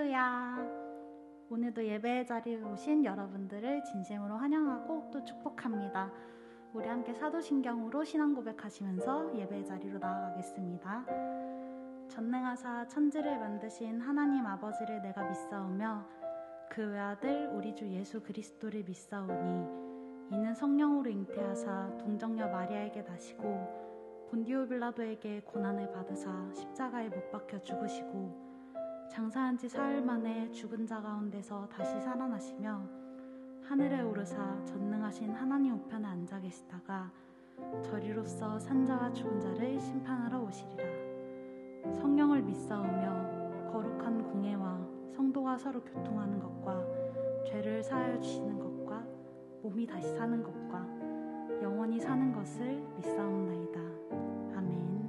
할렐루야. 오늘도 예배의 자리에 오신 여러분들을 진심으로 환영하고 또 축복합니다. 우리 함께 사도신경으로 신앙 고백하시면서 예배의 자리로 나아가겠습니다. 전능하사 천지를 만드신 하나님 아버지를 내가 믿사오며 그 외아들 우리 주 예수 그리스도를 믿사오니 이는 성령으로 잉태하사 동정녀 마리아에게 나시고 본디오 빌라도에게 고난을 받으사 십자가에 못 박혀 죽으시고 장사한 지 사흘 만에 죽은 자 가운데서 다시 살아나시며 하늘에 오르사 전능하신 하나님 우편에 앉아 계시다가 저리로서 산자와 죽은 자를 심판하러 오시리라. 성령을 믿사오며 거룩한 공예와 성도가 서로 교통하는 것과 죄를 사하여 주시는 것과 몸이 다시 사는 것과 영원히 사는 것을 믿사옵나이다. 아멘.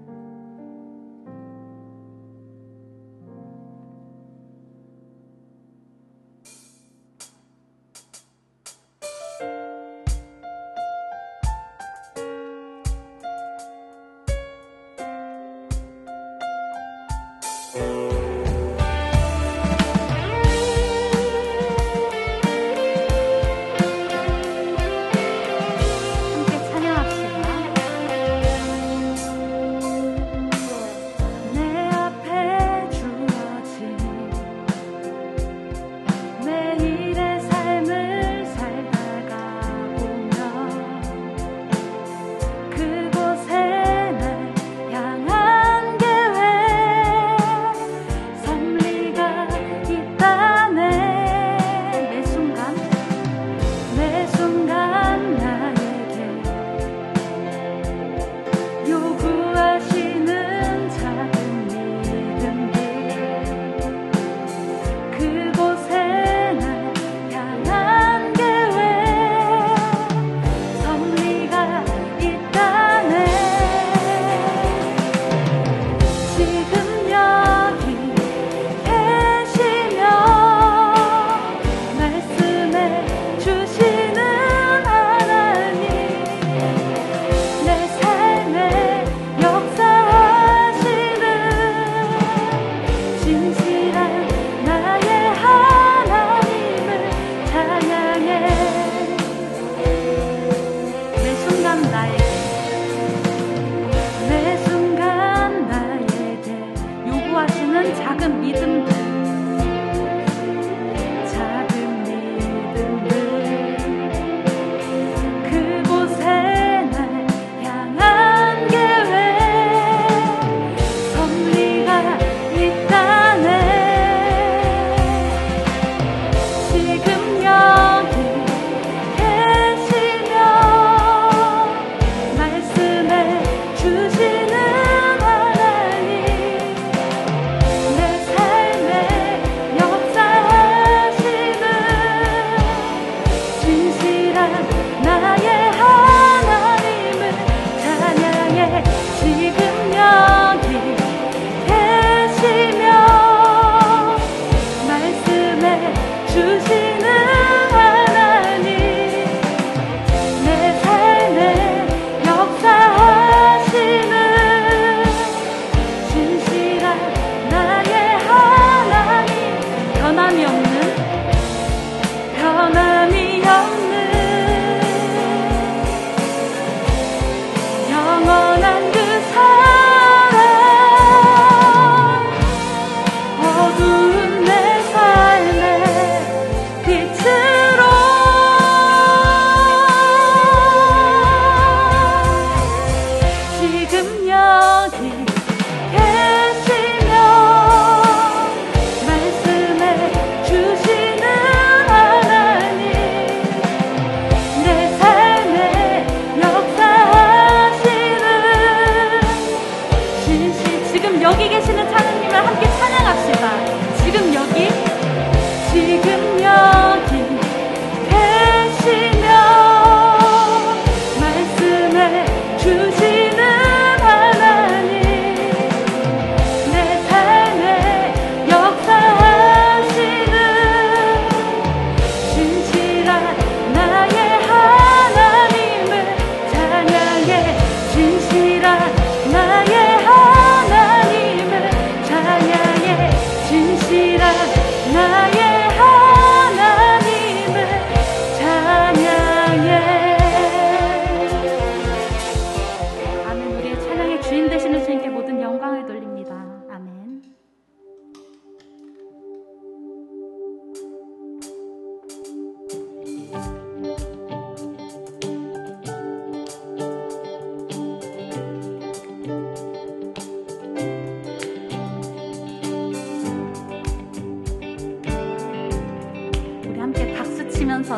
함께 찬양합시다.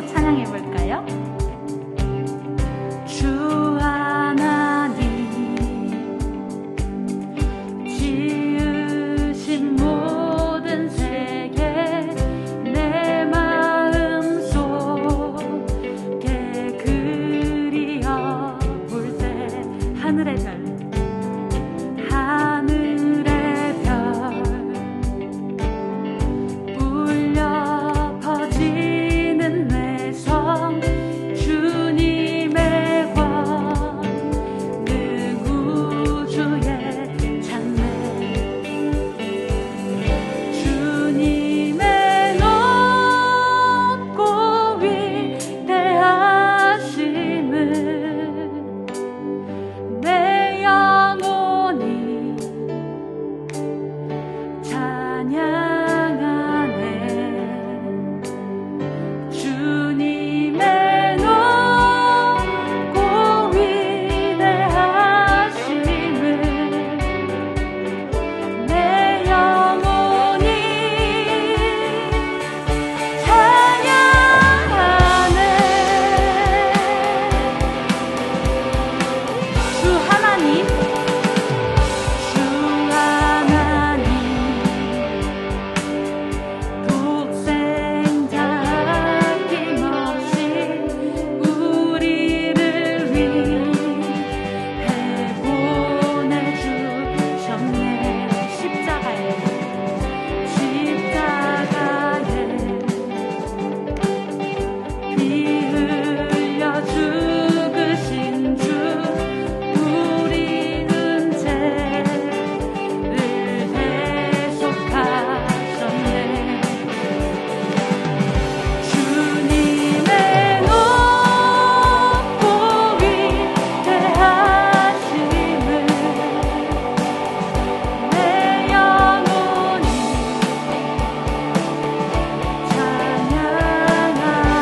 찬양해 볼까요? 주 하나님 지으신 모든 세계 내 마음 속에 그리어 볼 때 하늘의 별 울려 퍼지는 내 성 주님의 권능 우주의 찬美주님의 높고 위대하심을 내 영혼이 찬양하네 주님의 높고 위대하심을 내 영혼이 찬양하네 주 하나님 독생자 아낌없이 우리를 위해 보내주셨네 십자가에 피 흘려 죽으신 주 우리 은혜를 대속하셨네 주님의 높고 위대하심을 내 영혼이 찬양하네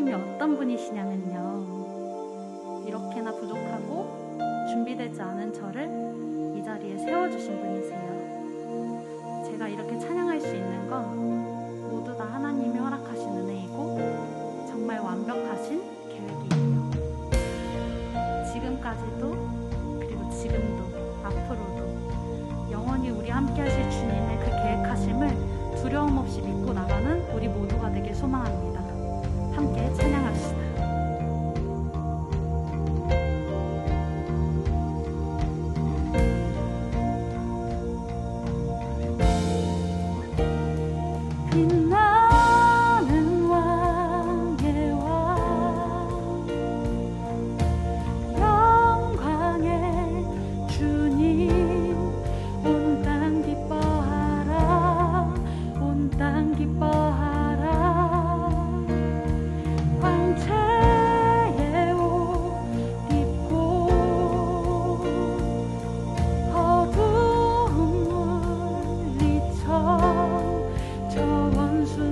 하나님이 어떤 분이시냐면요, 이렇게나 부족하고 준비되지 않은 저를 이 자리에 세워주신 분이세요. 제가 이렇게 찬양할 수 있는 건 모두 다 하나님이 허락하신 은혜이고 정말 완벽하신 계획이에요. 지금까지도, 그리고 지금도, 앞으로도 영원히 우리 함께 하실 주님의 그 계획하심을 두려움 없이 믿고 나가는 우리 모두가 되길 소망합니다. 함께 찬양합시다. 빛나는 왕의 왕, 영광의 주님, 온 땅 기뻐하라, 온 땅 기뻐하라. 광채의 옷 입고 어두운 물리쳐 저 원수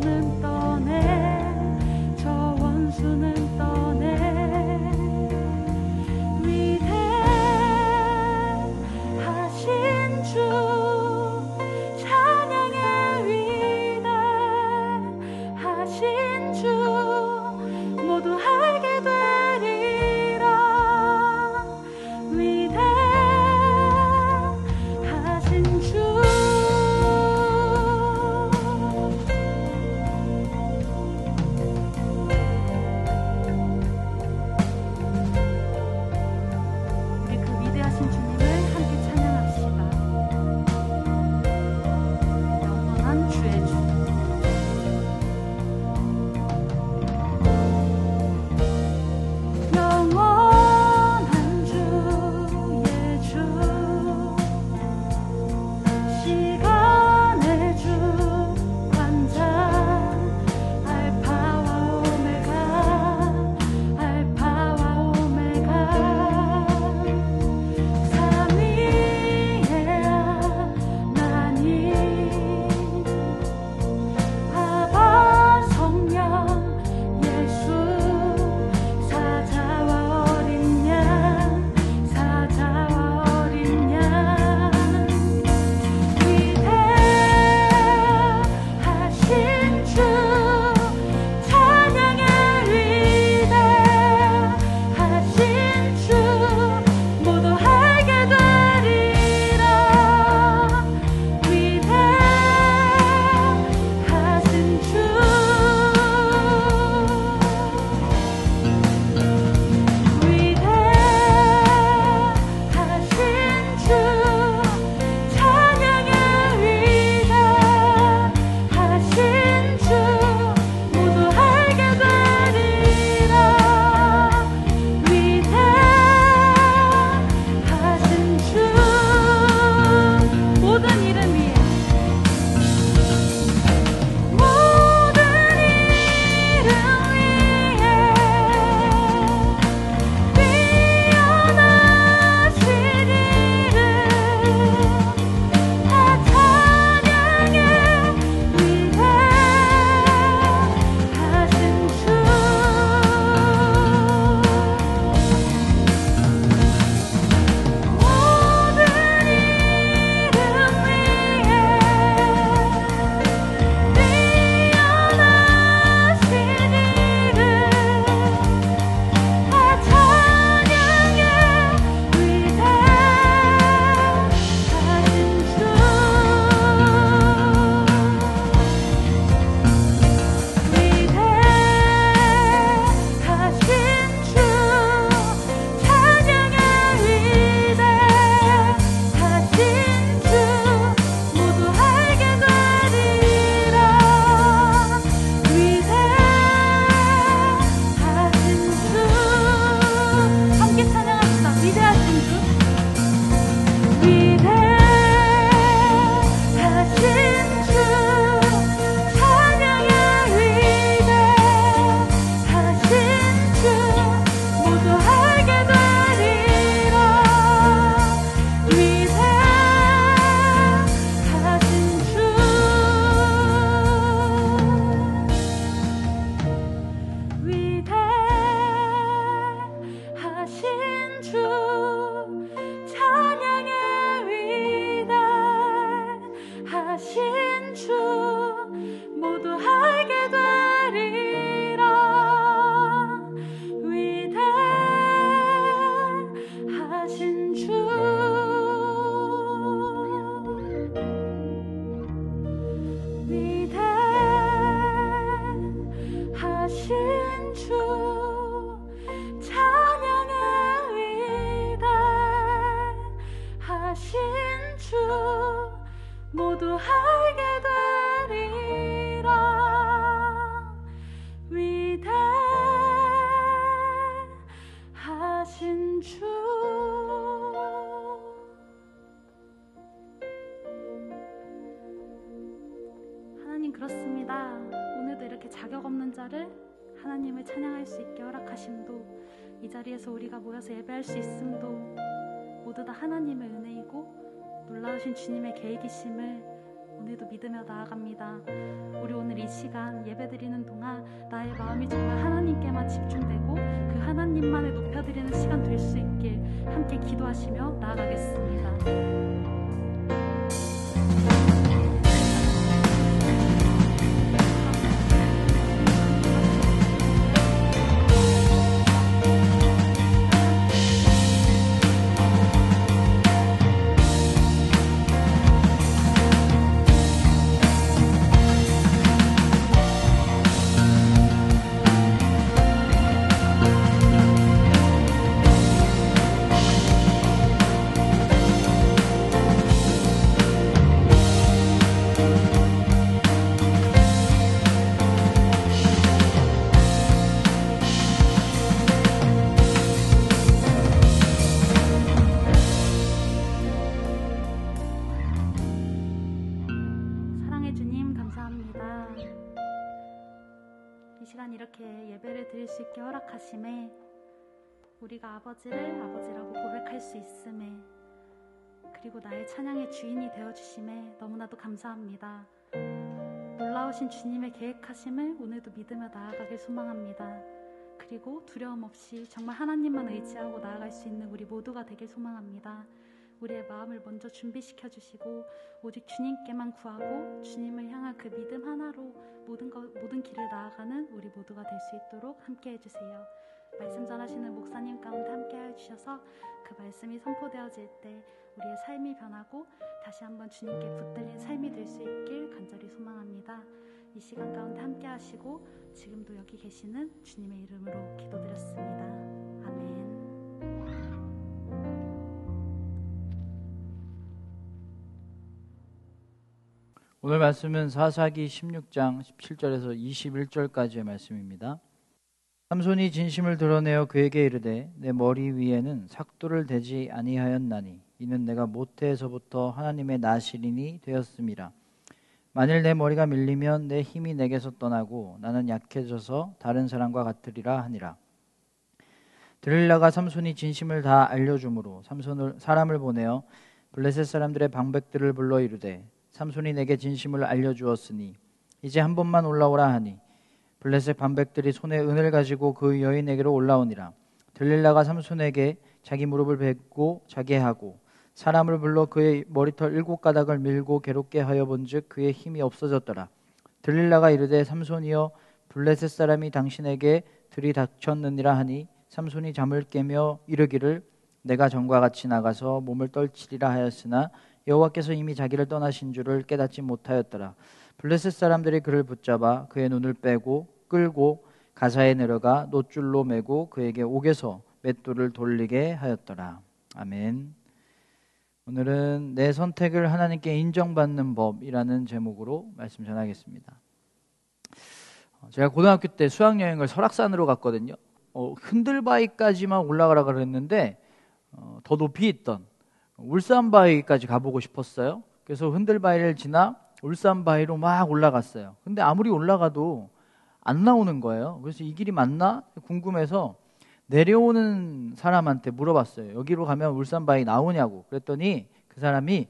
자격 없는 자를 하나님을 찬양할 수 있게 허락하심도, 이 자리에서 우리가 모여서 예배할 수 있음도 모두 다 하나님의 은혜이고 놀라우신 주님의 계획이심을 오늘도 믿으며 나아갑니다. 우리 오늘 이 시간 예배드리는 동안 나의 마음이 정말 하나님께만 집중되고 그 하나님만을 높여드리는 시간 될 수 있길 함께 기도하시며 나아가겠습니다. 이렇게 예배를 드릴 수 있게 허락하심에, 우리가 아버지를 아버지라고 고백할 수 있음에, 그리고 나의 찬양의 주인이 되어주심에 너무나도 감사합니다. 놀라우신 주님의 계획하심을 오늘도 믿으며 나아가길 소망합니다. 그리고 두려움 없이 정말 하나님만 의지하고 나아갈 수 있는 우리 모두가 되길 소망합니다. 우리의 마음을 먼저 준비시켜 주시고 오직 주님께만 구하고 주님을 향한 그 믿음 하나로 모든 길을 나아가는 우리 모두가 될 수 있도록 함께 해주세요. 말씀 전하시는 목사님 가운데 함께 해주셔서 그 말씀이 선포되어질 때 우리의 삶이 변하고 다시 한번 주님께 붙들린 삶이 될 수 있길 간절히 소망합니다. 이 시간 가운데 함께 하시고 지금도 여기 계시는 주님의 이름으로 기도드렸습니다. 아멘. 오늘 말씀은 사사기 16장 17절에서 21절까지의 말씀입니다. 삼손이 진심을 드러내어 그에게 이르되 내 머리 위에는 삭도를 대지 아니하였나니 이는 내가 모태에서부터 하나님의 나실인이 되었음이라. 만일 내 머리가 밀리면 내 힘이 내게서 떠나고 나는 약해져서 다른 사람과 같으리라 하니라. 들릴라가 삼손이 진심을 다 알려주므로 사람을 보내어 블레셋 사람들의 방백들을 불러 이르되 삼손이 내게 진심을 알려주었으니 이제 한 번만 올라오라 하니 블레셋 방백들이 손에 은을 가지고 그 여인에게로 올라오니라. 들릴라가 삼손에게 자기 무릎을 꿇고 자게 하고 사람을 불러 그의 머리털 7가닥을 밀고 괴롭게 하여 본즉 그의 힘이 없어졌더라. 들릴라가 이르되 삼손이여 블레셋 사람이 당신에게 들이닥쳤느니라 하니 삼손이 잠을 깨며 이르기를 내가 전과 같이 나가서 몸을 떨치리라 하였으나 여호와께서 이미 자기를 떠나신 줄을 깨닫지 못하였더라. 블레셋 사람들이 그를 붙잡아 그의 눈을 빼고 끌고 가사에 내려가 놋줄로 매고 그에게 옥에서 맷돌을 돌리게 하였더라. 아멘. 오늘은 내 선택을 하나님께 인정받는 법이라는 제목으로 말씀 전하겠습니다. 제가 고등학교 때 수학여행을 설악산으로 갔거든요. 흔들바위까지만 올라가라 그랬는데 더 높이 있던 울산바위까지 가보고 싶었어요. 그래서 흔들바위를 지나 울산바위로 막 올라갔어요. 근데 아무리 올라가도 안 나오는 거예요. 그래서 이 길이 맞나 궁금해서 내려오는 사람한테 물어봤어요. 여기로 가면 울산바위 나오냐고. 그랬더니 그 사람이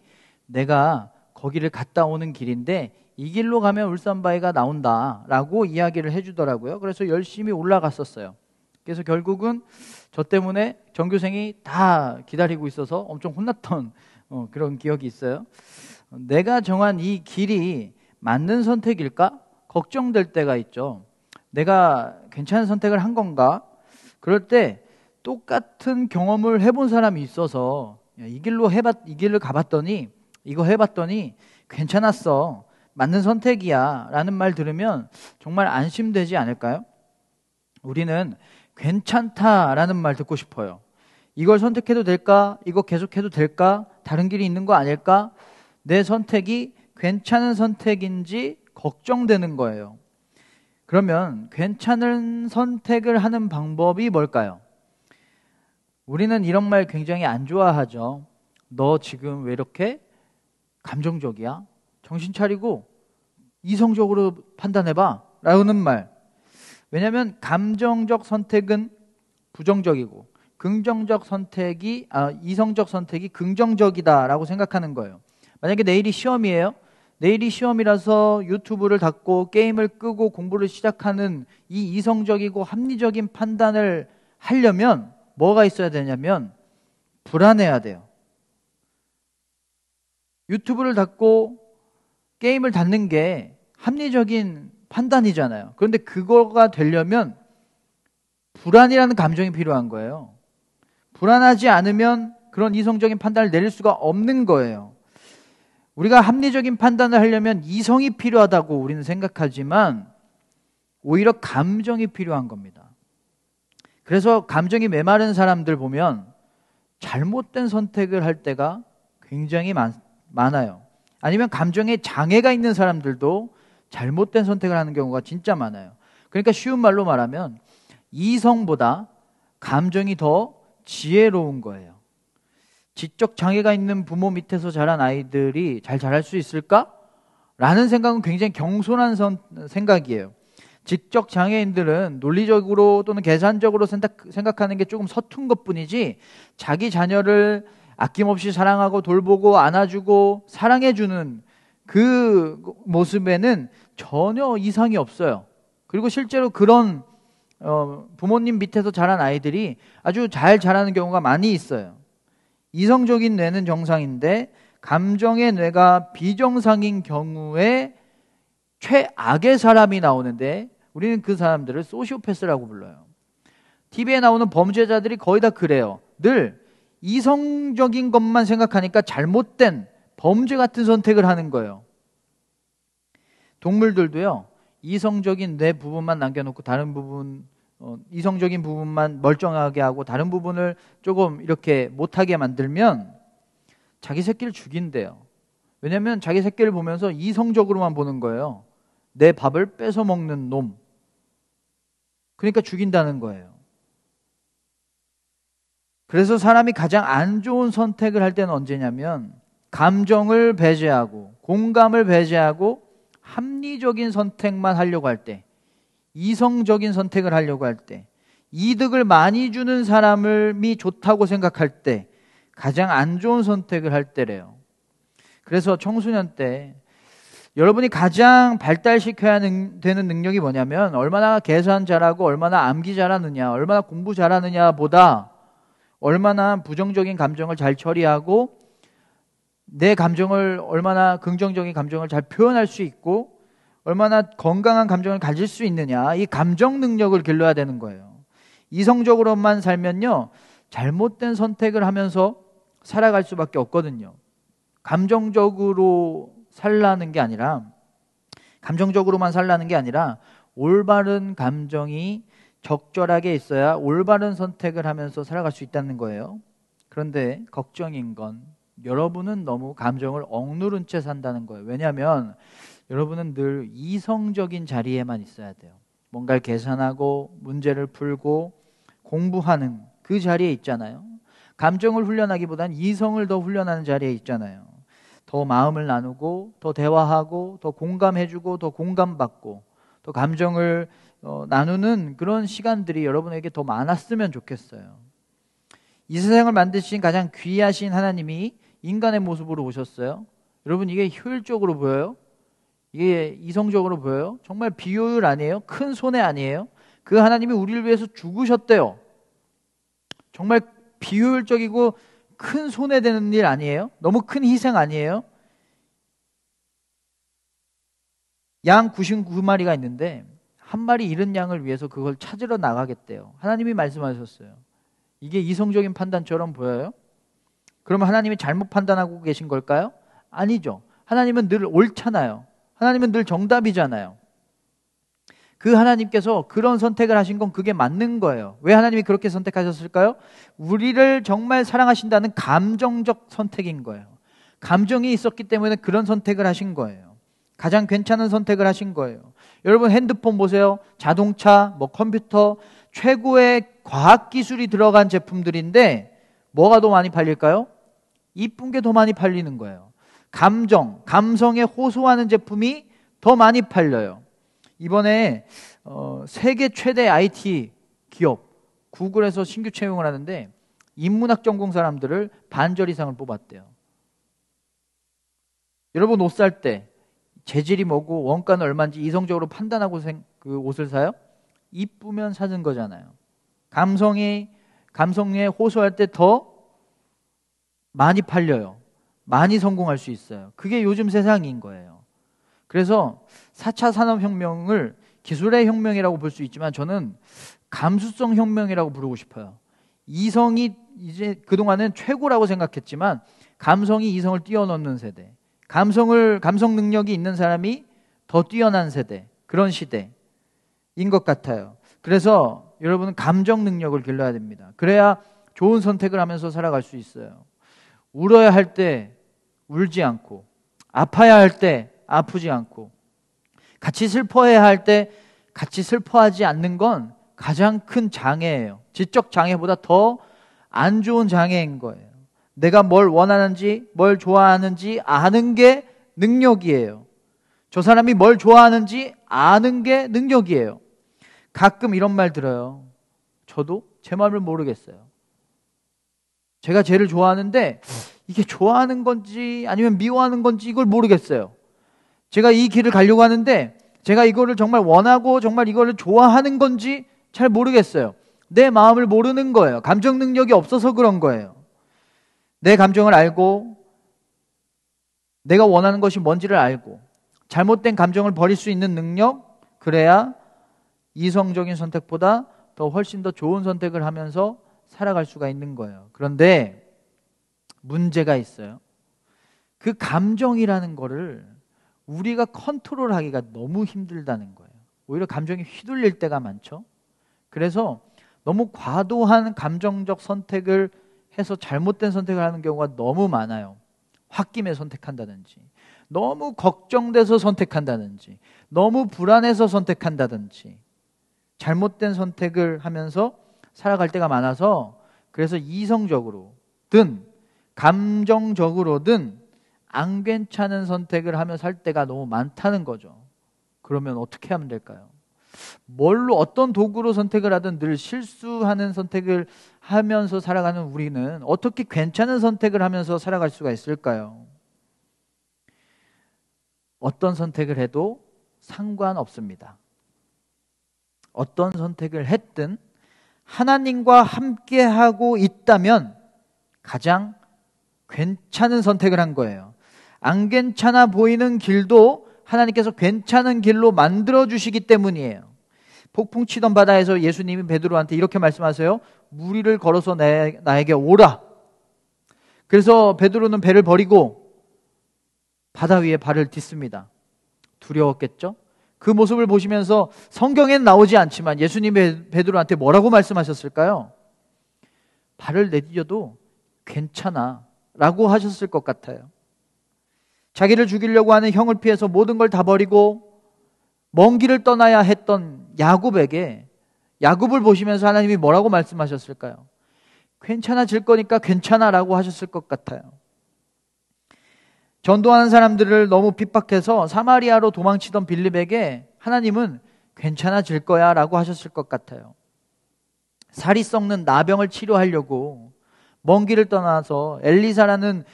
내가 거기를 갔다 오는 길인데 이 길로 가면 울산바위가 나온다라고 이야기를 해주더라고요. 그래서 열심히 올라갔었어요. 그래서 결국은 저 때문에 전교생이 다 기다리고 있어서 엄청 혼났던 그런 기억이 있어요. 내가 정한 이 길이 맞는 선택일까? 걱정될 때가 있죠. 내가 괜찮은 선택을 한 건가? 그럴 때 똑같은 경험을 해본 사람이 있어서 이 길을 가봤더니 이거 해봤더니 괜찮았어. 맞는 선택이야 라는 말 들으면 정말 안심되지 않을까요? 우리는 괜찮다라는 말 듣고 싶어요. 이걸 선택해도 될까? 이거 계속해도 될까? 다른 길이 있는 거 아닐까? 내 선택이 괜찮은 선택인지 걱정되는 거예요. 그러면 괜찮은 선택을 하는 방법이 뭘까요? 우리는 이런 말 굉장히 안 좋아하죠. 너 지금 왜 이렇게 감정적이야? 정신 차리고 이성적으로 판단해봐. 라는 말. 왜냐하면 감정적 선택은 부정적이고 이성적 선택이 긍정적이다라고 생각하는 거예요. 만약에 내일이 시험이에요. 내일이 시험이라서 유튜브를 닫고 게임을 끄고 공부를 시작하는 이 이성적이고 합리적인 판단을 하려면 뭐가 있어야 되냐면 불안해야 돼요. 유튜브를 닫고 게임을 닫는 게 합리적인 판단이잖아요. 그런데 그거가 되려면 불안이라는 감정이 필요한 거예요. 불안하지 않으면 그런 이성적인 판단을 내릴 수가 없는 거예요. 우리가 합리적인 판단을 하려면 이성이 필요하다고 우리는 생각하지만 오히려 감정이 필요한 겁니다. 그래서 감정이 메마른 사람들 보면 잘못된 선택을 할 때가 굉장히 많아요. 아니면 감정에 장애가 있는 사람들도 잘못된 선택을 하는 경우가 진짜 많아요. 그러니까 쉬운 말로 말하면 이성보다 감정이 더 지혜로운 거예요. 지적 장애가 있는 부모 밑에서 자란 아이들이 잘 자랄 수 있을까? 라는 생각은 굉장히 경솔한 생각이에요. 지적 장애인들은 논리적으로 또는 계산적으로 생각하는 게 조금 서툰 것뿐이지 자기 자녀를 아낌없이 사랑하고 돌보고 안아주고 사랑해주는 그 모습에는 전혀 이상이 없어요. 그리고 실제로 그런 부모님 밑에서 자란 아이들이 아주 잘 자라는 경우가 많이 있어요. 이성적인 뇌는 정상인데 감정의 뇌가 비정상인 경우에 최악의 사람이 나오는데 우리는 그 사람들을 소시오패스라고 불러요. TV에 나오는 범죄자들이 거의 다 그래요. 늘 이성적인 것만 생각하니까 잘못된 범죄 같은 선택을 하는 거예요. 동물들도요, 이성적인 뇌 부분만 남겨놓고 다른 부분, 이성적인 부분만 멀쩡하게 하고 다른 부분을 조금 이렇게 못하게 만들면 자기 새끼를 죽인대요. 왜냐하면 자기 새끼를 보면서 이성적으로만 보는 거예요. 내 밥을 뺏어 먹는 놈. 그러니까 죽인다는 거예요. 그래서 사람이 가장 안 좋은 선택을 할 때는 언제냐면 감정을 배제하고 공감을 배제하고 합리적인 선택만 하려고 할 때, 이성적인 선택을 하려고 할 때, 이득을 많이 주는 사람이 좋다고 생각할 때 가장 안 좋은 선택을 할 때래요. 그래서 청소년 때 여러분이 가장 발달시켜야 되는 능력이 뭐냐면 얼마나 계산 잘하고 얼마나 암기 잘하느냐, 얼마나 공부 잘하느냐 보다 얼마나 부정적인 감정을 잘 처리하고 내 감정을 얼마나 긍정적인 감정을 잘 표현할 수 있고 얼마나 건강한 감정을 가질 수 있느냐, 이 감정 능력을 길러야 되는 거예요. 이성적으로만 살면요 잘못된 선택을 하면서 살아갈 수밖에 없거든요. 감정적으로만 살라는 게 아니라 올바른 감정이 적절하게 있어야 올바른 선택을 하면서 살아갈 수 있다는 거예요. 그런데 걱정인 건 여러분은 너무 감정을 억누른 채 산다는 거예요. 왜냐하면 여러분은 늘 이성적인 자리에만 있어야 돼요. 뭔가를 계산하고 문제를 풀고 공부하는 그 자리에 있잖아요. 감정을 훈련하기보단 이성을 더 훈련하는 자리에 있잖아요. 더 마음을 나누고 더 대화하고 더 공감해주고 더 공감받고 더 감정을 나누는 그런 시간들이 여러분에게 더 많았으면 좋겠어요. 이 세상을 만드신 가장 귀하신 하나님이 인간의 모습으로 오셨어요. 여러분 이게 효율적으로 보여요? 이게 이성적으로 보여요? 정말 비효율 아니에요? 큰 손해 아니에요? 그 하나님이 우리를 위해서 죽으셨대요. 정말 비효율적이고 큰 손해되는 일 아니에요? 너무 큰 희생 아니에요? 양 99마리가 있는데 한 마리 잃은 양을 위해서 그걸 찾으러 나가겠대요. 하나님이 말씀하셨어요. 이게 이성적인 판단처럼 보여요? 그러면 하나님이 잘못 판단하고 계신 걸까요? 아니죠. 하나님은 늘 옳잖아요. 하나님은 늘 정답이잖아요. 그 하나님께서 그런 선택을 하신 건 그게 맞는 거예요. 왜 하나님이 그렇게 선택하셨을까요? 우리를 정말 사랑하신다는 감정적 선택인 거예요. 감정이 있었기 때문에 그런 선택을 하신 거예요. 가장 괜찮은 선택을 하신 거예요. 여러분 핸드폰 보세요. 자동차, 컴퓨터, 최고의 과학기술이 들어간 제품들인데 뭐가 더 많이 팔릴까요? 이쁜 게 더 많이 팔리는 거예요. 감성에 호소하는 제품이 더 많이 팔려요. 이번에 세계 최대 IT 기업 구글에서 신규 채용을 하는데 인문학 전공 사람들을 반절 이상을 뽑았대요. 여러분, 옷 살 때 재질이 뭐고 원가는 얼마인지 이성적으로 판단하고 그 옷을 사요? 이쁘면 사는 거잖아요. 감성에 호소할 때 더 많이 팔려요. 많이 성공할 수 있어요. 그게 요즘 세상인 거예요. 그래서 4차 산업혁명을 기술의 혁명이라고 볼 수 있지만 저는 감수성 혁명이라고 부르고 싶어요. 이성이 이제 그동안은 최고라고 생각했지만 감성이 이성을 뛰어넘는 세대, 감성 능력이 있는 사람이 더 뛰어난 세대, 그런 시대인 것 같아요. 그래서 여러분은 감정 능력을 길러야 됩니다. 그래야 좋은 선택을 하면서 살아갈 수 있어요. 울어야 할 때 울지 않고, 아파야 할 때 아프지 않고, 같이 슬퍼해야 할 때 같이 슬퍼하지 않는 건 가장 큰 장애예요. 지적 장애보다 더 안 좋은 장애인 거예요. 내가 뭘 원하는지, 뭘 좋아하는지 아는 게 능력이에요. 저 사람이 뭘 좋아하는지 아는 게 능력이에요. 가끔 이런 말 들어요. 저도 제 마음을 모르겠어요. 제가 쟤를 좋아하는데 이게 좋아하는 건지 아니면 미워하는 건지 이걸 모르겠어요. 제가 이 길을 가려고 하는데 제가 이거를 정말 원하고 정말 이거를 좋아하는 건지 잘 모르겠어요. 내 마음을 모르는 거예요. 감정 능력이 없어서 그런 거예요. 내 감정을 알고 내가 원하는 것이 뭔지를 알고 잘못된 감정을 버릴 수 있는 능력, 그래야 이성적인 선택보다 더 훨씬 더 좋은 선택을 하면서 살아갈 수가 있는 거예요. 그런데 문제가 있어요. 그 감정이라는 거를 우리가 컨트롤하기가 너무 힘들다는 거예요. 오히려 감정이 휘둘릴 때가 많죠. 그래서 너무 과도한 감정적 선택을 해서 잘못된 선택을 하는 경우가 너무 많아요. 홧김에 선택한다든지, 너무 걱정돼서 선택한다든지, 너무 불안해서 선택한다든지, 잘못된 선택을 하면서 살아갈 때가 많아서, 그래서 이성적으로든 감정적으로든 안 괜찮은 선택을 하며 살 때가 너무 많다는 거죠. 그러면 어떻게 하면 될까요? 뭘로, 어떤 도구로 선택을 하든 늘 실수하는 선택을 하면서 살아가는 우리는 어떻게 괜찮은 선택을 하면서 살아갈 수가 있을까요? 어떤 선택을 해도 상관없습니다. 어떤 선택을 했든 하나님과 함께하고 있다면 가장 괜찮은 선택을 한 거예요. 안 괜찮아 보이는 길도 하나님께서 괜찮은 길로 만들어주시기 때문이에요. 폭풍 치던 바다에서 예수님이 베드로한테 이렇게 말씀하세요. 무리를 걸어서 나에게 오라. 그래서 베드로는 배를 버리고 바다 위에 발을 딛습니다. 두려웠겠죠? 그 모습을 보시면서 성경엔 나오지 않지만 예수님이 베드로한테 뭐라고 말씀하셨을까요? 발을 내디뎌도 괜찮아 라고 하셨을 것 같아요. 자기를 죽이려고 하는 형을 피해서 모든 걸 다 버리고 먼 길을 떠나야 했던 야곱을 보시면서 하나님이 뭐라고 말씀하셨을까요? 괜찮아질 거니까 괜찮아라고 하셨을 것 같아요. 전도하는 사람들을 너무 핍박해서 사마리아로 도망치던 빌립에게 하나님은 괜찮아질 거야 라고 하셨을 것 같아요. 살이 썩는 나병을 치료하려고 먼 길을 떠나서 엘리사라는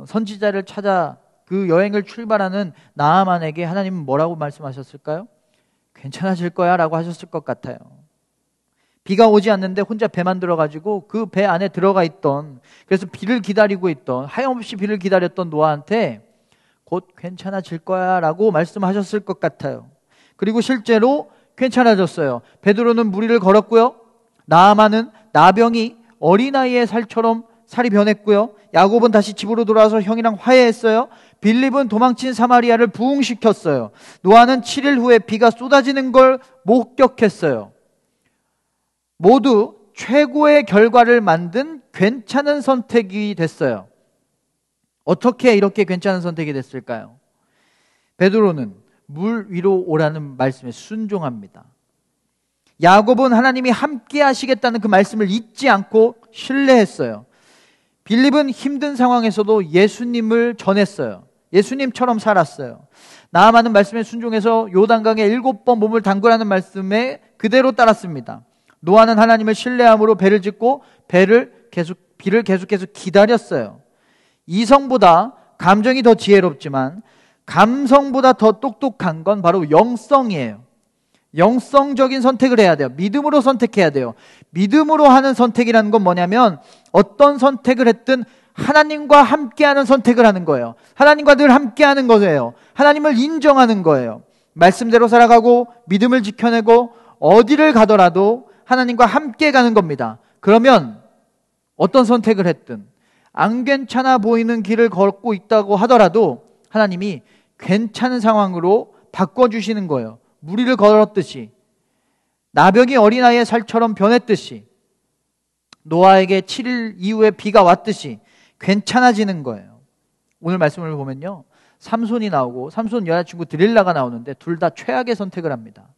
선지자를 찾아 그 여행을 출발하는 나아만에게 하나님은 뭐라고 말씀하셨을까요? 괜찮아질 거야 라고 하셨을 것 같아요. 비가 오지 않는데 혼자 배만 들어가지고 그 배 안에 들어가 있던, 그래서 비를 기다리고 있던, 하염없이 비를 기다렸던 노아한테 곧 괜찮아질 거야 라고 말씀하셨을 것 같아요. 그리고 실제로 괜찮아졌어요. 베드로는 무리를 걸었고요. 나아만은 나병이 어린아이의 살처럼 살이 변했고요. 야곱은 다시 집으로 돌아와서 형이랑 화해했어요. 빌립은 도망친 사마리아를 부흥시켰어요. 노아는 7일 후에 비가 쏟아지는 걸 목격했어요. 모두 최고의 결과를 만든 괜찮은 선택이 됐어요. 어떻게 이렇게 괜찮은 선택이 됐을까요? 베드로는 물 위로 오라는 말씀에 순종합니다. 야곱은 하나님이 함께 하시겠다는 그 말씀을 잊지 않고 신뢰했어요. 빌립은 힘든 상황에서도 예수님을 전했어요. 예수님처럼 살았어요. 나아만은 말씀에 순종해서 요단강에 7번 몸을 담그라는 말씀에 그대로 따랐습니다. 노아는 하나님을 신뢰함으로 배를 짓고 비를 계속해서 기다렸어요. 이성보다 감정이 더 지혜롭지만 감성보다 더 똑똑한 건 바로 영성이에요. 영성적인 선택을 해야 돼요. 믿음으로 선택해야 돼요. 믿음으로 하는 선택이라는 건 뭐냐면 어떤 선택을 했든 하나님과 함께하는 선택을 하는 거예요. 하나님과 늘 함께하는 거예요. 하나님을 인정하는 거예요. 말씀대로 살아가고 믿음을 지켜내고 어디를 가더라도 하나님과 함께 가는 겁니다. 그러면 어떤 선택을 했든 안 괜찮아 보이는 길을 걷고 있다고 하더라도 하나님이 괜찮은 상황으로 바꿔주시는 거예요. 무리를 걸었듯이, 나병이 어린아이의 살처럼 변했듯이, 노아에게 7일 이후에 비가 왔듯이 괜찮아지는 거예요. 오늘 말씀을 보면요, 삼손이 나오고 삼손 여자친구 드릴라가 나오는데 둘 다 최악의 선택을 합니다.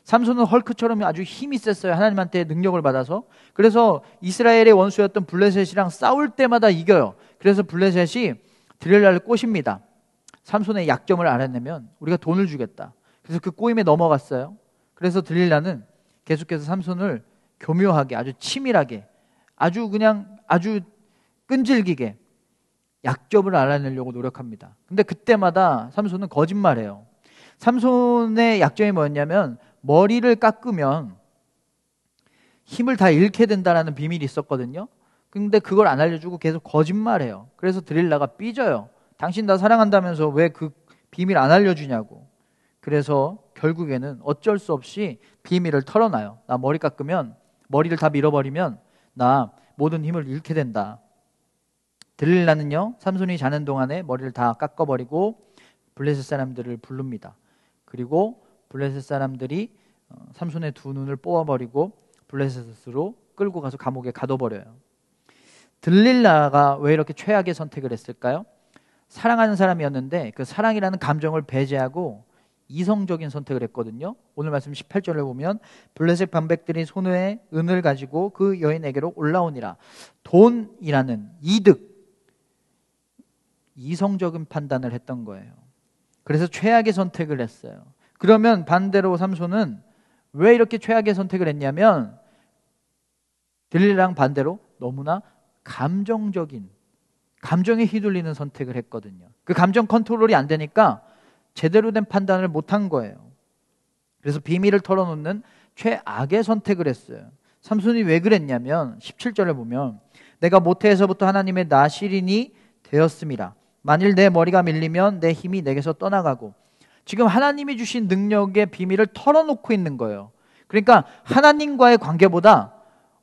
삼손은 헐크처럼 아주 힘이 셌어요. 하나님한테 능력을 받아서. 그래서 이스라엘의 원수였던 블레셋이랑 싸울 때마다 이겨요. 그래서 블레셋이 드릴라를 꼬십니다. 삼손의 약점을 알아내면 우리가 돈을 주겠다. 그래서 그 꼬임에 넘어갔어요. 그래서 드릴라는 계속해서 삼손을 교묘하게, 아주 치밀하게, 아주 끈질기게 약점을 알아내려고 노력합니다. 근데 그때마다 삼손은 거짓말해요. 삼손의 약점이 뭐였냐면 머리를 깎으면 힘을 다 잃게 된다는 비밀이 있었거든요. 근데 그걸 안 알려주고 계속 거짓말해요. 그래서 드릴라가 삐져요. 당신 나 사랑한다면서 왜 그 비밀 안 알려주냐고. 그래서 결국에는 어쩔 수 없이 비밀을 털어놔요. 나 머리 깎으면, 머리를 다 밀어버리면 나 모든 힘을 잃게 된다. 드릴라는요, 삼손이 자는 동안에 머리를 다 깎아버리고 블레셋 사람들을 부릅니다. 그리고 블레셋 사람들이 삼손의 두 눈을 뽑아버리고 블레셋으로 끌고 가서 감옥에 가둬버려요. 들릴라가 왜 이렇게 최악의 선택을 했을까요? 사랑하는 사람이었는데 그 사랑이라는 감정을 배제하고 이성적인 선택을 했거든요. 오늘 말씀 18절을 보면 블레셋 반백들이 손에 은을 가지고 그 여인에게로 올라오니라. 돈이라는 이득, 이성적인 판단을 했던 거예요. 그래서 최악의 선택을 했어요. 그러면 반대로 삼손은 왜 이렇게 최악의 선택을 했냐면 들릴라랑 반대로 너무나 감정에 휘둘리는 선택을 했거든요. 그 감정 컨트롤이 안 되니까 제대로 된 판단을 못한 거예요. 그래서 비밀을 털어놓는 최악의 선택을 했어요. 삼손이 왜 그랬냐면 17절에 보면 내가 모태에서부터 하나님의 나실인이 되었음이라. 만일 내 머리가 밀리면 내 힘이 내게서 떠나가고. 지금 하나님이 주신 능력의 비밀을 털어놓고 있는 거예요. 그러니까 하나님과의 관계보다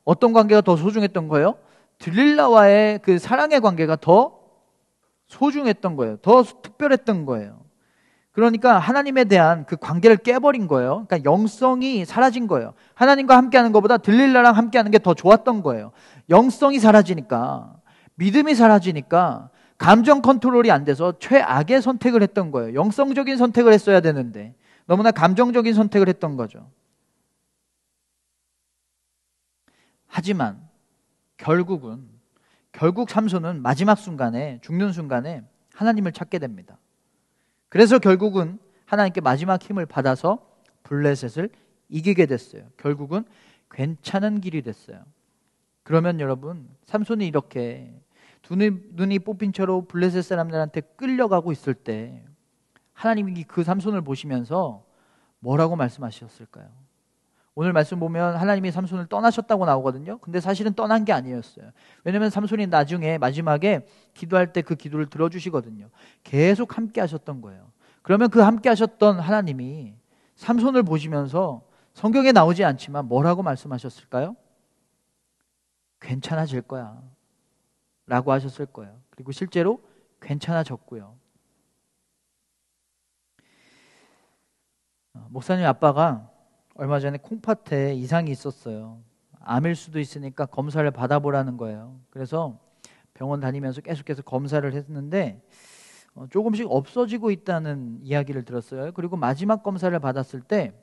어떤 관계가 더 소중했던 거예요? 들릴라와의 그 사랑의 관계가 더 소중했던 거예요. 더 특별했던 거예요. 그러니까 하나님에 대한 그 관계를 깨버린 거예요. 그러니까 영성이 사라진 거예요. 하나님과 함께하는 것보다 들릴라랑 함께하는 게 더 좋았던 거예요. 영성이 사라지니까, 믿음이 사라지니까 감정 컨트롤이 안 돼서 최악의 선택을 했던 거예요. 영성적인 선택을 했어야 되는데 너무나 감정적인 선택을 했던 거죠. 하지만 결국 삼손은 마지막 순간에, 죽는 순간에 하나님을 찾게 됩니다. 그래서 결국은 하나님께 마지막 힘을 받아서 블레셋을 이기게 됐어요. 결국은 괜찮은 길이 됐어요. 그러면 여러분, 삼손이 이렇게 두 눈이 뽑힌 채로 블레셋 사람들한테 끌려가고 있을 때 하나님이 그 삼손을 보시면서 뭐라고 말씀하셨을까요? 오늘 말씀 보면 하나님이 삼손을 떠나셨다고 나오거든요. 근데 사실은 떠난 게 아니었어요. 왜냐하면 삼손이 나중에 마지막에 기도할 때 그 기도를 들어주시거든요. 계속 함께 하셨던 거예요. 그러면 그 함께 하셨던 하나님이 삼손을 보시면서 성경에 나오지 않지만 뭐라고 말씀하셨을까요? 괜찮아질 거야 라고 하셨을 거예요. 그리고 실제로 괜찮아졌고요. 목사님 아빠가 얼마 전에 콩팥에 이상이 있었어요. 암일 수도 있으니까 검사를 받아보라는 거예요. 그래서 병원 다니면서 계속해서 검사를 했는데 조금씩 없어지고 있다는 이야기를 들었어요. 그리고 마지막 검사를 받았을 때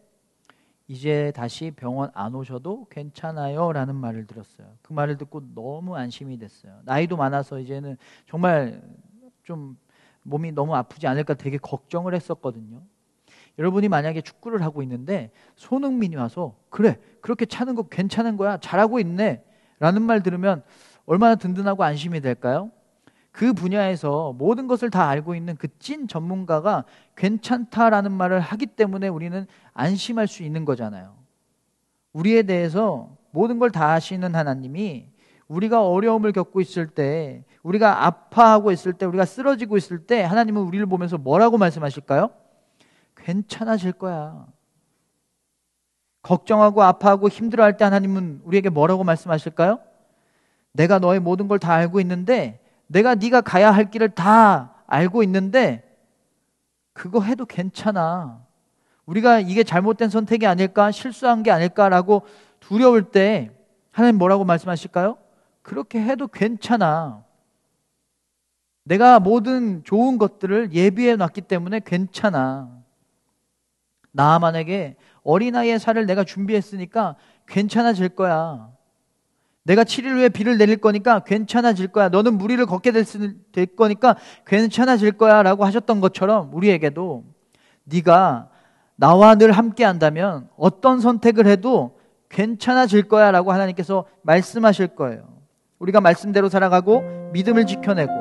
이제 다시 병원 안 오셔도 괜찮아요 라는 말을 들었어요. 그 말을 듣고 너무 안심이 됐어요. 나이도 많아서 이제는 정말 좀 몸이 너무 아프지 않을까 되게 걱정을 했었거든요. 여러분이 만약에 축구를 하고 있는데 손흥민이 와서 그래 그렇게 차는 거 괜찮은 거야 잘하고 있네 라는 말 들으면 얼마나 든든하고 안심이 될까요? 그 분야에서 모든 것을 다 알고 있는 그 찐 전문가가 괜찮다라는 말을 하기 때문에 우리는 안심할 수 있는 거잖아요. 우리에 대해서 모든 걸 다 아시는 하나님이 우리가 어려움을 겪고 있을 때, 우리가 아파하고 있을 때, 우리가 쓰러지고 있을 때 하나님은 우리를 보면서 뭐라고 말씀하실까요? 괜찮아질 거야. 걱정하고 아파하고 힘들어할 때 하나님은 우리에게 뭐라고 말씀하실까요? 내가 너의 모든 걸 다 알고 있는데, 내가 네가 가야 할 길을 다 알고 있는데 그거 해도 괜찮아. 우리가 이게 잘못된 선택이 아닐까, 실수한 게 아닐까라고 두려울 때 하나님 뭐라고 말씀하실까요? 그렇게 해도 괜찮아. 내가 모든 좋은 것들을 예비해 놨기 때문에 괜찮아. 나아만에게 어린아이의 살을 내가 준비했으니까 괜찮아질 거야. 내가 7일 후에 비를 내릴 거니까 괜찮아질 거야. 너는 무리를 걷게 될 거니까 괜찮아질 거야 라고 하셨던 것처럼 우리에게도 네가 나와 늘 함께 한다면 어떤 선택을 해도 괜찮아질 거야 라고 하나님께서 말씀하실 거예요. 우리가 말씀대로 살아가고 믿음을 지켜내고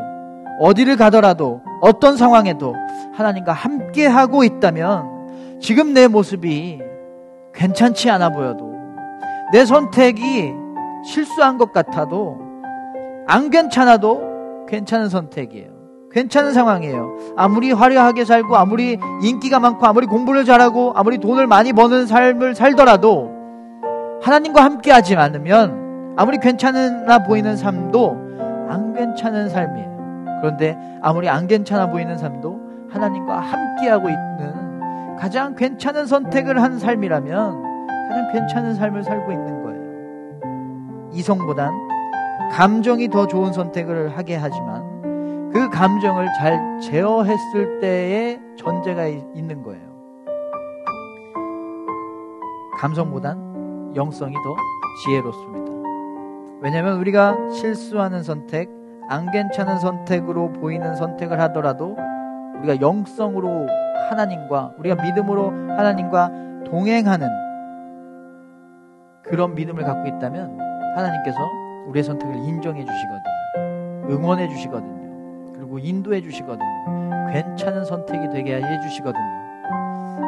어디를 가더라도 어떤 상황에도 하나님과 함께 하고 있다면 지금 내 모습이 괜찮지 않아 보여도 내 선택이 실수한 것 같아도 안 괜찮아도 괜찮은 선택이에요. 괜찮은 상황이에요. 아무리 화려하게 살고 아무리 인기가 많고 아무리 공부를 잘하고 아무리 돈을 많이 버는 삶을 살더라도 하나님과 함께 하지 않으면 아무리 괜찮아 보이는 삶도 안 괜찮은 삶이에요. 그런데 아무리 안 괜찮아 보이는 삶도 하나님과 함께하고 있는 가장 괜찮은 선택을 한 삶이라면 가장 괜찮은 삶을 살고 있는 거예요. 이성보단 감정이 더 좋은 선택을 하게 하지만 그 감정을 잘 제어했을 때의 전제가 있는 거예요. 감성보단 영성이 더 지혜롭습니다. 왜냐하면 우리가 실수하는 선택, 안 괜찮은 선택으로 보이는 선택을 하더라도 우리가 영성으로 하나님과, 우리가 믿음으로 하나님과 동행하는 그런 믿음을 갖고 있다면 하나님께서 우리의 선택을 인정해 주시거든요. 응원해 주시거든요. 그리고 인도해 주시거든요. 괜찮은 선택이 되게 해 주시거든요.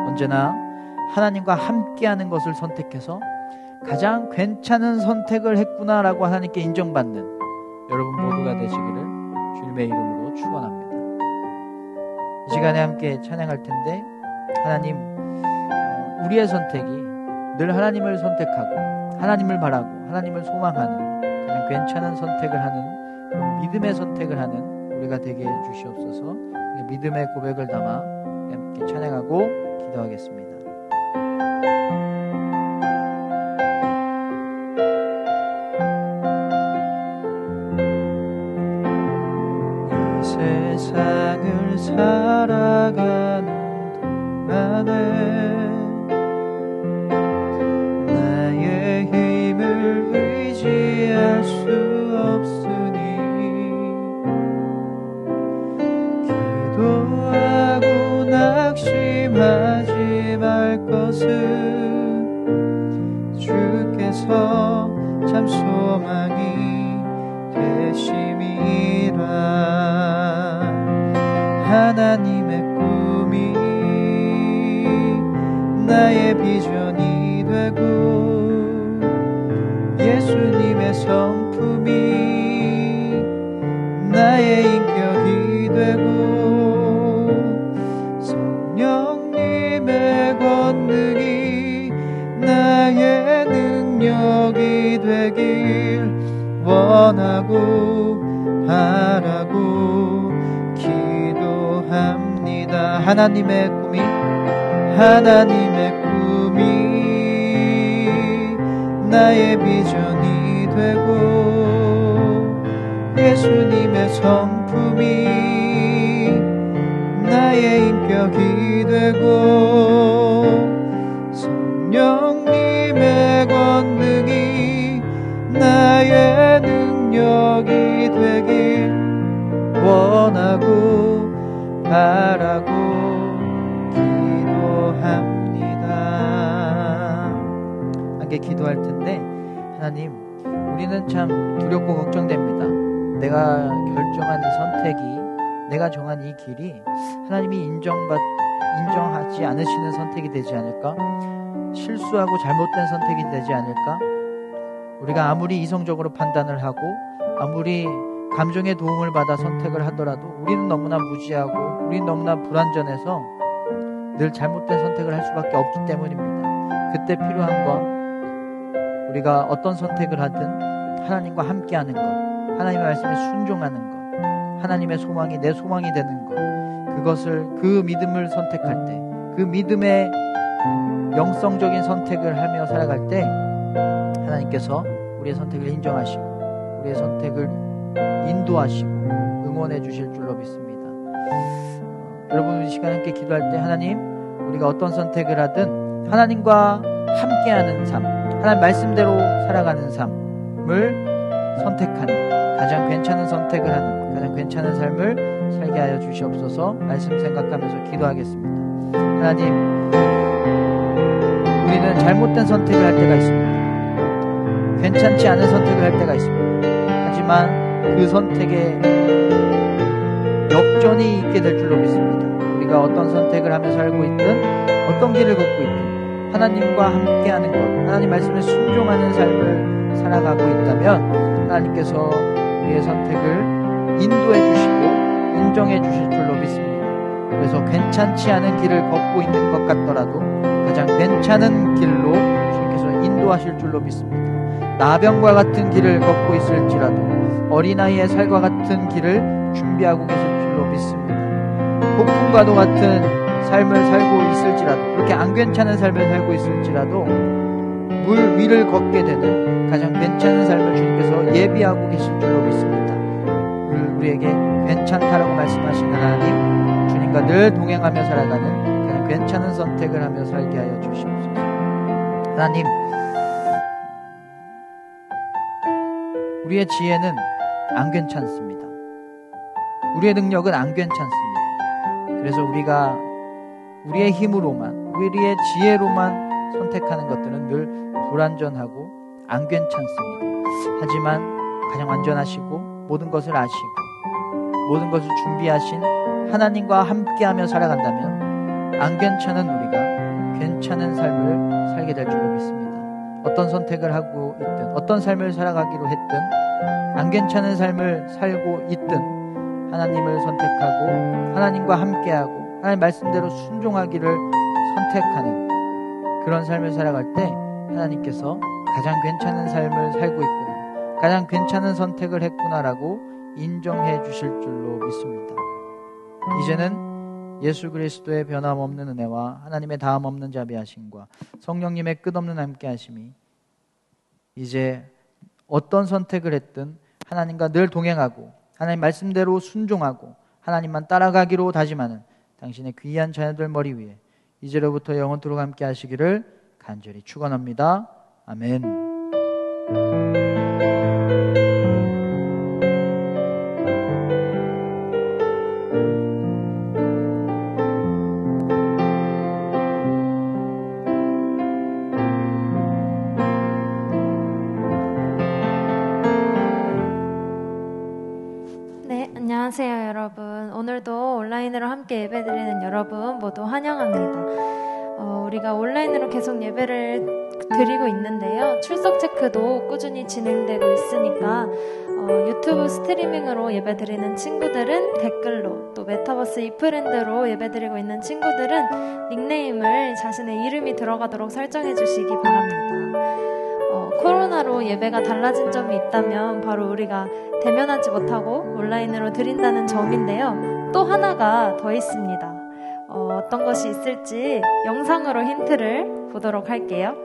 언제나 하나님과 함께하는 것을 선택해서 가장 괜찮은 선택을 했구나라고 하나님께 인정받는 여러분 모두가 되시기를 주님의 이름으로 축원합니다. 이 시간에 함께 찬양할 텐데 하나님, 우리의 선택이 늘 하나님을 선택하고 하나님을 바라고 하나님을 소망하는 그냥 괜찮은 선택을 하는 믿음의 선택을 하는 우리가 되게 해주시옵소서. 믿음의 고백을 담아 함께 찬양하고 기도하겠습니다. 이 세상을 살아가는 동안에 나의 힘을 의지할 수 없으니 기도하고 낙심하지 말 것은 주께서 참 소망이 되심이라. 하나님의 꿈이 나의 비전이 되고 예수님의 성품이 나의 인격이 되고 성령님의 권능이 나의 능력이 되길 원하고 바라고 기도합니다. 하나님의 꿈이 나의 비전이 되고 예수님의 성품이 나의 인격이 되고 성령님의 권능이 나의 능력이 되길 원하고 하라고 기도합니다. 함께 기도할 텐데, 하나님, 우리는 참 두렵고 걱정됩니다. 내가 결정한 이 선택이, 내가 정한 이 길이 하나님이 인정하지 않으시는 선택이 되지 않을까? 실수하고 잘못된 선택이 되지 않을까? 우리가 아무리 이성적으로 판단을 하고 아무리 감정의 도움을 받아 선택을 하더라도 우리는 너무나 무지하고 우리는 너무나 불완전해서 늘 잘못된 선택을 할 수밖에 없기 때문입니다. 그때 필요한 건 우리가 어떤 선택을 하든 하나님과 함께하는 것, 하나님의 말씀에 순종하는 것, 하나님의 소망이 내 소망이 되는 것, 그것을, 그 믿음을 선택할 때, 그 믿음의 영성적인 선택을 하며 살아갈 때 하나님께서 우리의 선택을 인정하시고 우리의 선택을 인도하시고 응원해 주실 줄로 믿습니다. 여러분, 이 시간 함께 기도할 때 하나님, 우리가 어떤 선택을 하든 하나님과 함께하는 삶, 하나님 말씀대로 살아가는 삶을 선택하는, 가장 괜찮은 선택을 하는, 가장 괜찮은 삶을 살게 하여 주시옵소서. 말씀 생각하면서 기도하겠습니다. 하나님, 우리는 잘못된 선택을 할 때가 있습니다. 괜찮지 않은 선택을 할 때가 있습니다. 하지만 그 선택에 역전이 있게 될 줄로 믿습니다. 우리가 어떤 선택을 하며 살고 있든 어떤 길을 걷고 있든 하나님과 함께하는 것, 하나님 말씀에 순종하는 삶을 살아가고 있다면 하나님께서 우리의 선택을 인도해 주시고 인정해 주실 줄로 믿습니다. 그래서 괜찮지 않은 길을 걷고 있는 것 같더라도 가장 괜찮은 길로 주님께서 인도하실 줄로 믿습니다. 나병과 같은 길을 걷고 있을지라도 어린아이의 살과 같은 길을 준비하고 계실 줄로 믿습니다. 폭풍과도 같은 삶을 살고 있을지라도, 그렇게 안 괜찮은 삶을 살고 있을지라도 물 위를 걷게 되는 가장 괜찮은 삶을 주님께서 예비하고 계실 줄로 믿습니다. 우리에게 괜찮다라고 말씀하시는 하나님, 주님과 늘 동행하며 살아가는 가장 괜찮은 선택을 하며 살게 하여 주시옵소서. 하나님, 우리의 지혜는 안 괜찮습니다. 우리의 능력은 안 괜찮습니다. 그래서 우리가 우리의 힘으로만, 우리의 지혜로만 선택하는 것들은 늘 불완전하고 안 괜찮습니다. 하지만 가장 완전하시고 모든 것을 아시고 모든 것을 준비하신 하나님과 함께하며 살아간다면 안 괜찮은 우리가 괜찮은 삶을 살게 될 줄로 믿습니다. 어떤 선택을 하고 있든 어떤 삶을 살아가기로 했든 안 괜찮은 삶을 살고 있든 하나님을 선택하고 하나님과 함께하고 하나님 말씀대로 순종하기를 선택하는 그런 삶을 살아갈 때 하나님께서 가장 괜찮은 삶을 살고 있구나, 가장 괜찮은 선택을 했구나라고 인정해 주실 줄로 믿습니다. 이제는 예수 그리스도의 변함없는 은혜와 하나님의 다함없는 자비하심과 성령님의 끝없는 함께하심이 이제 어떤 선택을 했든 하나님과 늘 동행하고 하나님 말씀대로 순종하고 하나님만 따라가기로 다짐하는 당신의 귀한 자녀들 머리 위에 이제로부터 영원토록 함께 하시기를 간절히 축원합니다. 아멘. 안녕하세요 여러분. 오늘도 온라인으로 함께 예배드리는 여러분 모두 환영합니다. 우리가 온라인으로 계속 예배를 드리고 있는데요. 출석 체크도 꾸준히 진행되고 있으니까 유튜브 스트리밍으로 예배드리는 친구들은 댓글로, 또 메타버스 이프랜드로 예배드리고 있는 친구들은 닉네임을 자신의 이름이 들어가도록 설정해 주시기 바랍니다. 코로나로 예배가 달라진 점이 있다면 바로 우리가 대면하지 못하고 온라인으로 드린다는 점인데요. 또 하나가 더 있습니다. 어떤 것이 있을지 영상으로 힌트를 보도록 할게요.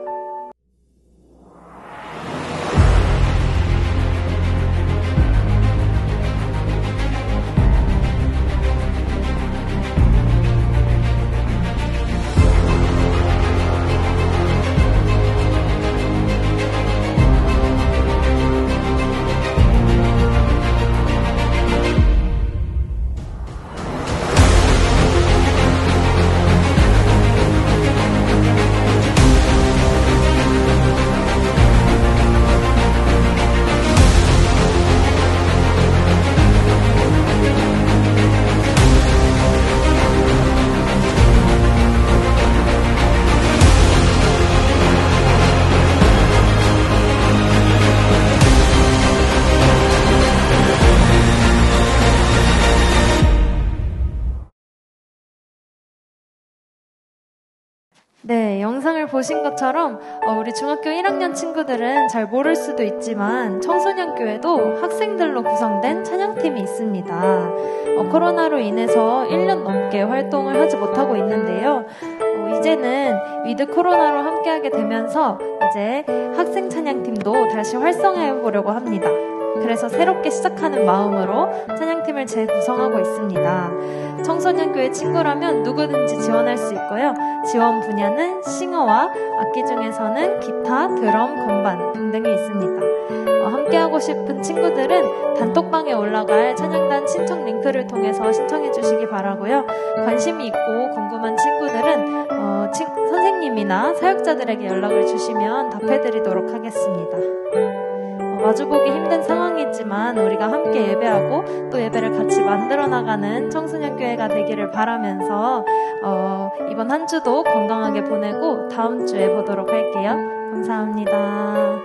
영상을 보신 것처럼 우리 중학교 1학년 친구들은 잘 모를 수도 있지만 청소년교회도 학생들로 구성된 찬양팀이 있습니다. 코로나로 인해서 1년 넘게 활동을 하지 못하고 있는데요. 이제는 위드 코로나로 함께하게 되면서 이제 학생 찬양팀도 다시 활성화해 보려고 합니다. 그래서 새롭게 시작하는 마음으로 찬양팀을 재구성하고 있습니다. 청소년교회 친구라면 누구든지 지원할 수 있고요. 지원 분야는 싱어와 악기 중에서는 기타, 드럼, 건반 등등이 있습니다. 함께하고 싶은 친구들은 단톡방에 올라갈 찬양단 신청 링크를 통해서 신청해 주시기 바라고요. 관심이 있고 궁금한 친구들은 선생님이나 사역자들에게 연락을 주시면 답해드리도록 하겠습니다. 마주보기 힘든 상황이지만 우리가 함께 예배하고 또 예배를 같이 만들어 나가는 청소년교회가 되기를 바라면서 이번 한 주도 건강하게 보내고 다음 주에 보도록 할게요. 감사합니다.